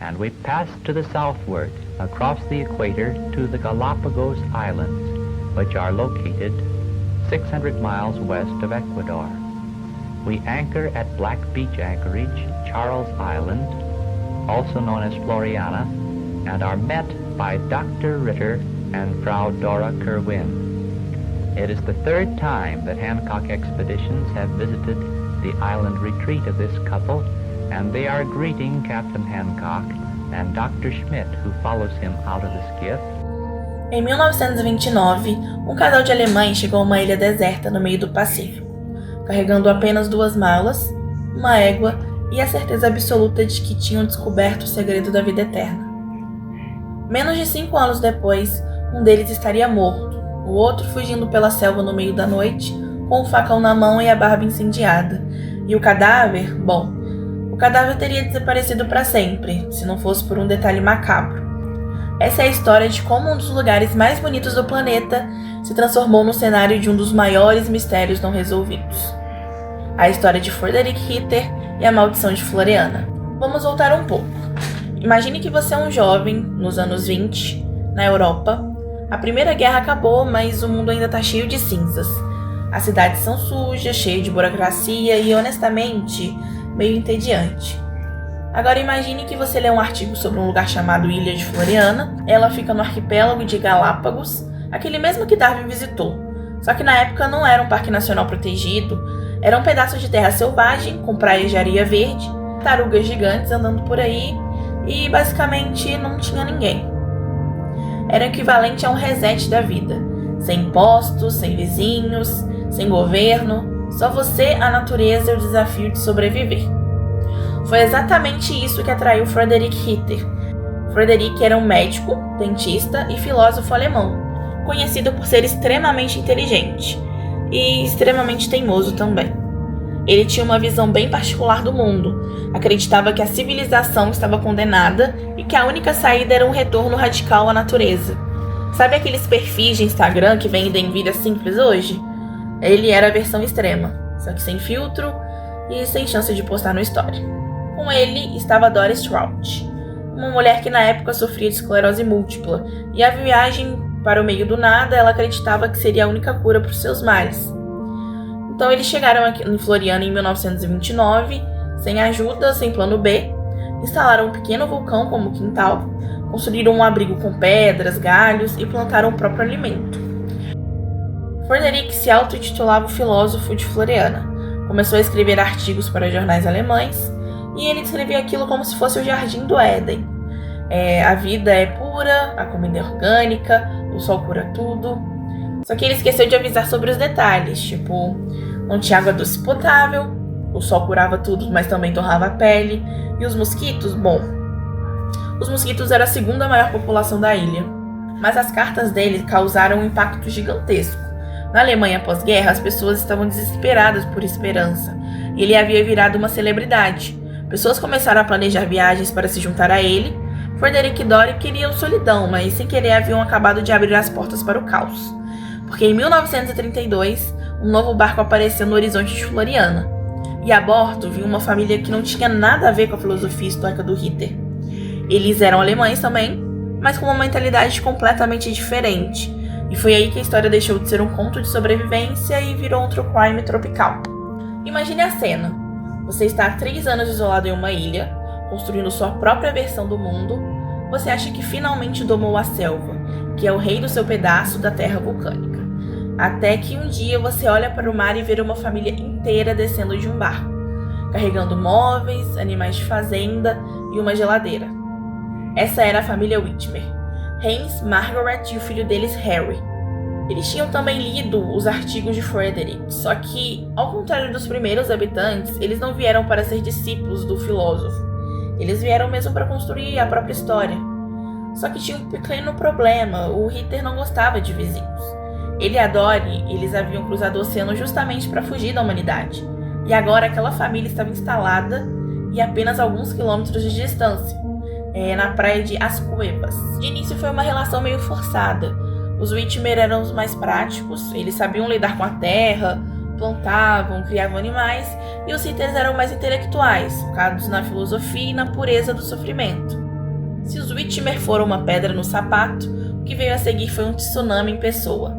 and we pass to the southward across the equator to the Galapagos Islands, which are located 600 miles west of Ecuador. We anchor at Black Beach Anchorage, Charles Island, also known as Floriana, and are met by Dr. Ritter and Frau Dora Kerwin. It is the third time that Hancock expeditions have visited the island retreat of this couple, and they are greeting Captain Hancock and Dr. Schmidt, who follows him out of the skiff. Em 1929, um casal de alemães chegou a uma ilha deserta no meio do Pacífico, carregando apenas 2 malas, uma égua e a certeza absoluta de que tinham descoberto o segredo da vida eterna. Menos de 5 anos depois, um deles estaria morto, o outro fugindo pela selva no meio da noite, com um facão na mão e a barba incendiada. E o cadáver? Bom, o cadáver teria desaparecido para sempre, se não fosse por um detalhe macabro. Essa é a história de como um dos lugares mais bonitos do planeta se transformou no cenário de um dos maiores mistérios não resolvidos. A história de Frederick Ritter e a maldição de Floriana. Vamos voltar um pouco. Imagine que você é um jovem, nos anos 20, na Europa. A Primeira Guerra acabou, mas o mundo ainda está cheio de cinzas. As cidades são sujas, cheias de burocracia e, honestamente, meio entediante. Agora imagine que você lê um artigo sobre um lugar chamado Ilha de Floriana. Ela fica no arquipélago de Galápagos, aquele mesmo que Darwin visitou. Só que na época não era um parque nacional protegido, era um pedaço de terra selvagem, com praias de areia verde, tarugas gigantes andando por aí e basicamente não tinha ninguém. Era o equivalente a um reset da vida. Sem impostos, sem vizinhos, sem governo, só você, a natureza e o desafio de sobreviver. Foi exatamente isso que atraiu Frederick Ritter. Frederick era um médico, dentista e filósofo alemão, conhecido por ser extremamente inteligente e extremamente teimoso também. Ele tinha uma visão bem particular do mundo, acreditava que a civilização estava condenada e que a única saída era um retorno radical à natureza. Sabe aqueles perfis de Instagram que vendem vida simples hoje? Ele era a versão extrema, só que sem filtro e sem chance de postar no story. Com ele estava Doris Trout, uma mulher que na época sofria de esclerose múltipla, e a viagem para o meio do nada ela acreditava que seria a única cura para os seus males. Então eles chegaram aqui em Floriana em 1929, sem ajuda, sem plano B, instalaram um pequeno vulcão como quintal, construíram um abrigo com pedras, galhos e plantaram o próprio alimento. Frederick se auto-intitulava o filósofo de Floriana, começou a escrever artigos para jornais alemães e ele descrevia aquilo como se fosse o jardim do Éden. A vida é pura, a comida é orgânica, o sol cura tudo. Só que ele esqueceu de avisar sobre os detalhes, tipo, não tinha água doce potável, o sol curava tudo, mas também torrava a pele, e os mosquitos, bom, os mosquitos eram a segunda maior população da ilha, mas as cartas dele causaram um impacto gigantesco. Na Alemanha pós-guerra, as pessoas estavam desesperadas por esperança, e ele havia virado uma celebridade. Pessoas começaram a planejar viagens para se juntar a ele. Frederick e Dory queriam solidão, mas sem querer haviam acabado de abrir as portas para o caos. Porque em 1932, um novo barco apareceu no horizonte de Floriana. E a bordo vinha uma família que não tinha nada a ver com a filosofia estoica do Ritter. Eles eram alemães também, mas com uma mentalidade completamente diferente. E foi aí que a história deixou de ser um conto de sobrevivência e virou um true crime tropical. Imagine a cena. Você está há 3 anos isolado em uma ilha, construindo sua própria versão do mundo. Você acha que finalmente domou a selva, que é o rei do seu pedaço da terra vulcânica. Até que um dia você olha para o mar e vê uma família inteira descendo de um barco, carregando móveis, animais de fazenda e uma geladeira. Essa era a família Whitmer, Heinz, Margaret e o filho deles, Harry. Eles tinham também lido os artigos de Frederick, só que, ao contrário dos primeiros habitantes, eles não vieram para ser discípulos do filósofo. Eles vieram mesmo para construir a própria história. Só que tinha um pequeno problema, o Ritter não gostava de vizinhos. Ele e a Dory, eles haviam cruzado o oceano justamente para fugir da humanidade. E agora aquela família estava instalada e a apenas alguns quilômetros de distância, na praia de As Cuevas. De início foi uma relação meio forçada. Os Whitmer eram os mais práticos, eles sabiam lidar com a terra, plantavam, criavam animais, e os Ritters eram mais intelectuais, focados na filosofia e na pureza do sofrimento. Se os Whitmer foram uma pedra no sapato, o que veio a seguir foi um tsunami em pessoa.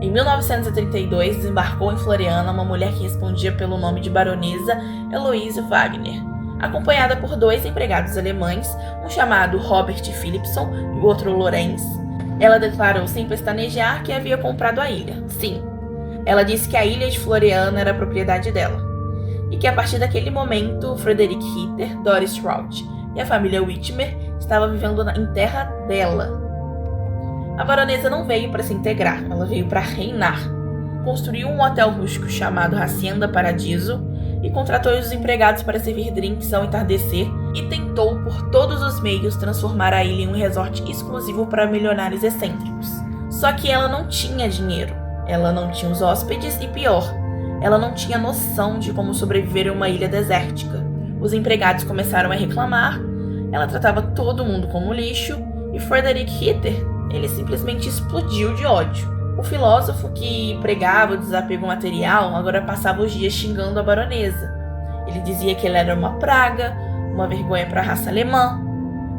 Em 1932, desembarcou em Floriana uma mulher que respondia pelo nome de Baronesa Heloise Wagner, acompanhada por 2 empregados alemães, um chamado Robert Philipson e o outro Lorenz. Ela declarou sem pestanejar que havia comprado a ilha. Sim, ela disse que a ilha de Floriana era propriedade dela, e que a partir daquele momento, Frederick Ritter, Doris Trout e a família Whitmer estavam vivendo em terra dela. A baronesa não veio para se integrar, ela veio para reinar. Construiu um hotel rústico chamado Hacienda Paradiso e contratou os empregados para servir drinks ao entardecer e tentou por todos os meios transformar a ilha em um resort exclusivo para milionários excêntricos. Só que ela não tinha dinheiro, ela não tinha os hóspedes e pior, ela não tinha noção de como sobreviver em uma ilha desértica. Os empregados começaram a reclamar, ela tratava todo mundo como lixo e Frederick Ritter, ele simplesmente explodiu de ódio. O filósofo que pregava o desapego material agora passava os dias xingando a baronesa. Ele dizia que ela era uma praga, uma vergonha para a raça alemã.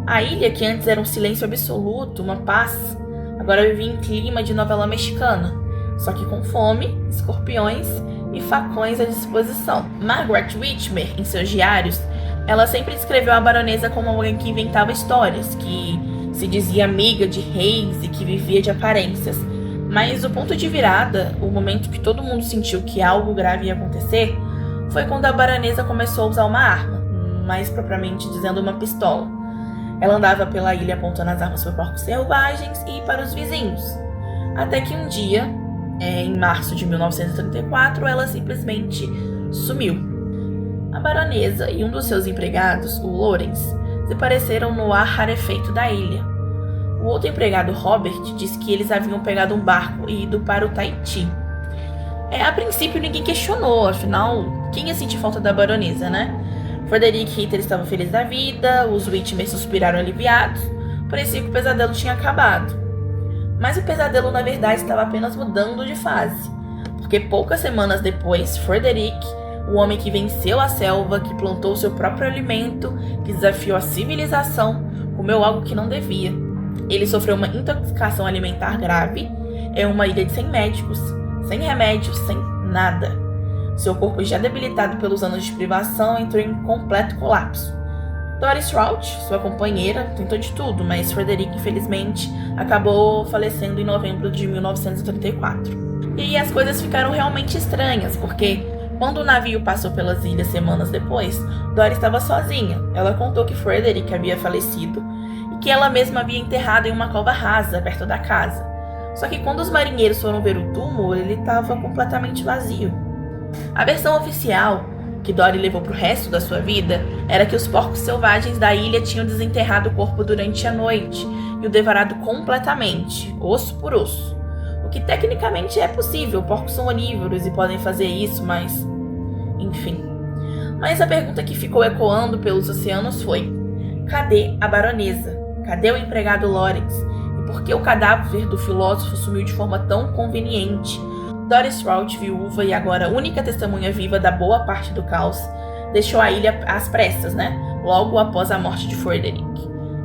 A ilha, que antes era um silêncio absoluto, uma paz, agora vivia em clima de novela mexicana, só que com fome, escorpiões e facões à disposição. Margaret Whitmer, em seus diários, ela sempre descreveu a baronesa como alguém que inventava histórias, que se dizia amiga de reis e que vivia de aparências. Mas o ponto de virada, o momento que todo mundo sentiu que algo grave ia acontecer, foi quando a baronesa começou a usar uma arma, mais propriamente dizendo uma pistola. Ela andava pela ilha apontando as armas para porcos selvagens e para os vizinhos. Até que um dia, em março de 1934, ela simplesmente sumiu. A baronesa e um dos seus empregados, o Lorenz, desapareceram no ar rarefeito da ilha. O outro empregado, Robert, disse que eles haviam pegado um barco e ido para o Tahiti. A princípio ninguém questionou, afinal, quem ia sentir falta da baronesa, né? Frederick Ritter estava feliz da vida, os Whitmer suspiraram aliviados, parecia que o pesadelo tinha acabado. Mas o pesadelo, na verdade, estava apenas mudando de fase, porque poucas semanas depois, Frederick, o homem que venceu a selva, que plantou seu próprio alimento, que desafiou a civilização, comeu algo que não devia. Ele sofreu uma intoxicação alimentar grave em uma ilha de 100 médicos, sem remédios, sem nada. Seu corpo, já debilitado pelos anos de privação, entrou em completo colapso. Doris Trout, sua companheira, tentou de tudo, mas Frederick, infelizmente, acabou falecendo em novembro de 1934. E aí as coisas ficaram realmente estranhas, porque quando o navio passou pelas ilhas semanas depois, Doris estava sozinha. Ela contou que Frederick havia falecido e que ela mesma havia enterrado em uma cova rasa perto da casa. Só que quando os marinheiros foram ver o túmulo, ele estava completamente vazio. A versão oficial, que Dory levou para o resto da sua vida, era que os porcos selvagens da ilha tinham desenterrado o corpo durante a noite e o devorado completamente, osso por osso. O que tecnicamente é possível, porcos são onívoros e podem fazer isso, mas... enfim. Mas a pergunta que ficou ecoando pelos oceanos foi: cadê a baronesa? Cadê o empregado Lorenz? E por que o cadáver do filósofo sumiu de forma tão conveniente? Doris Trout, viúva e agora única testemunha viva da boa parte do caos, deixou a ilha às pressas, logo após a morte de Frederick.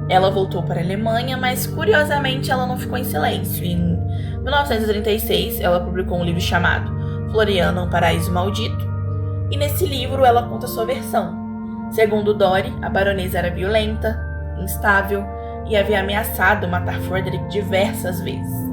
Ela voltou para a Alemanha, mas curiosamente ela não ficou em silêncio. Em 1936, ela publicou um livro chamado Floriana, um Paraíso Maldito, e nesse livro ela conta sua versão. Segundo Dory, a baronesa era violenta, instável e havia ameaçado matar Frederick diversas vezes.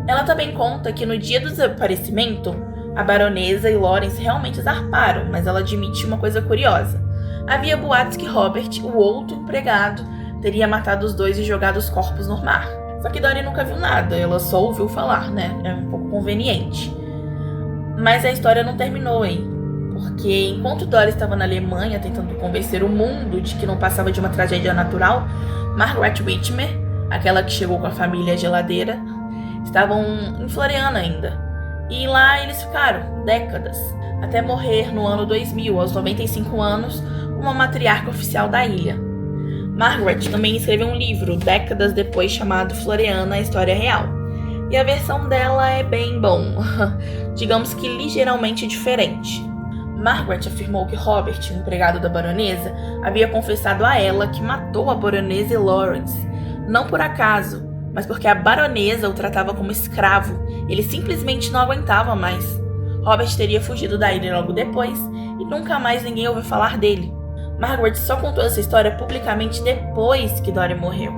Ela também conta que no dia do desaparecimento, a baronesa e Lorenz realmente zarparam, mas ela admite uma coisa curiosa. Havia boatos que Robert, o outro empregado, teria matado os dois e jogado os corpos no mar. Só que Dory nunca viu nada, ela só ouviu falar, É um pouco conveniente. Mas a história não terminou aí, porque enquanto Dory estava na Alemanha tentando convencer o mundo de que não passava de uma tragédia natural, Margaret Whitmer, aquela que chegou com a família geladeira, estavam em Floriana ainda. E lá eles ficaram décadas, até morrer no ano 2000, aos 95 anos, uma matriarca oficial da ilha. Margaret também escreveu um livro, décadas depois, chamado Floriana, a História Real. E a versão dela é bem bom, digamos que ligeiramente diferente. Margaret afirmou que Robert, o empregado da baronesa, havia confessado a ela que matou a baronesa Lawrence, não por acaso, mas porque a baronesa o tratava como escravo e ele simplesmente não aguentava mais. Robert teria fugido da ilha logo depois e nunca mais ninguém ouviu falar dele. Margaret só contou essa história publicamente depois que Dory morreu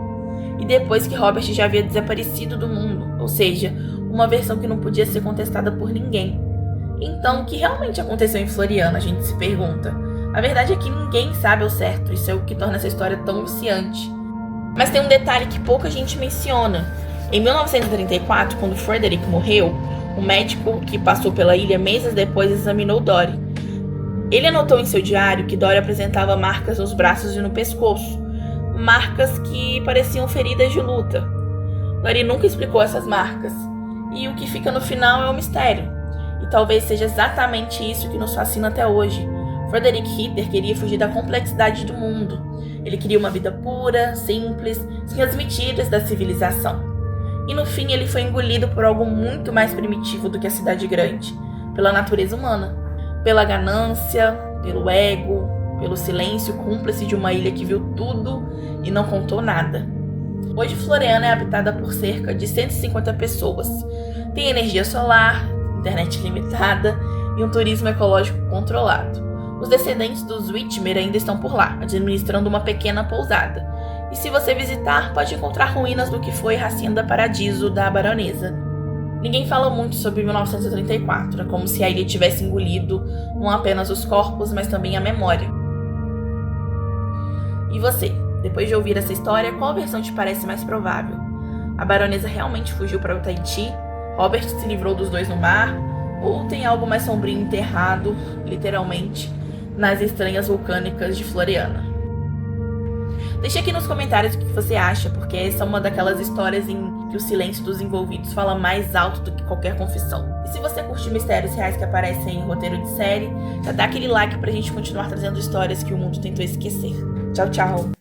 e depois que Robert já havia desaparecido do mundo, ou seja, uma versão que não podia ser contestada por ninguém. Então, o que realmente aconteceu em Floriana, a gente se pergunta. A verdade é que ninguém sabe ao certo, isso é o que torna essa história tão viciante. Mas tem um detalhe que pouca gente menciona. Em 1934, quando Frederick morreu, um médico que passou pela ilha meses depois examinou Dory. Ele anotou em seu diário que Dory apresentava marcas nos braços e no pescoço, marcas que pareciam feridas de luta. Dory nunca explicou essas marcas, e o que fica no final é um mistério. E talvez seja exatamente isso que nos fascina até hoje. Frederick Hitler queria fugir da complexidade do mundo. Ele queria uma vida pura, simples, sem as mentiras da civilização. E no fim ele foi engolido por algo muito mais primitivo do que a cidade grande, pela natureza humana, pela ganância, pelo ego, pelo silêncio cúmplice de uma ilha que viu tudo e não contou nada. Hoje Floriana é habitada por cerca de 150 pessoas. Tem energia solar, internet limitada e um turismo ecológico controlado. Os descendentes dos Whitmer ainda estão por lá, administrando uma pequena pousada. E se você visitar, pode encontrar ruínas do que foi a Hacienda Paradiso da baronesa. Ninguém fala muito sobre 1934, é como se a ilha tivesse engolido não apenas os corpos, mas também a memória. E você, depois de ouvir essa história, qual versão te parece mais provável? A baronesa realmente fugiu para o Tahiti? Robert se livrou dos dois no mar? Ou tem algo mais sombrio enterrado, literalmente, nas estranhas vulcânicas de Floriana? Deixe aqui nos comentários o que você acha, porque essa é uma daquelas histórias em que o silêncio dos envolvidos fala mais alto do que qualquer confissão. E se você curte mistérios reais que aparecem em roteiro de série, já dá aquele like pra gente continuar trazendo histórias que o mundo tentou esquecer. Tchau, tchau!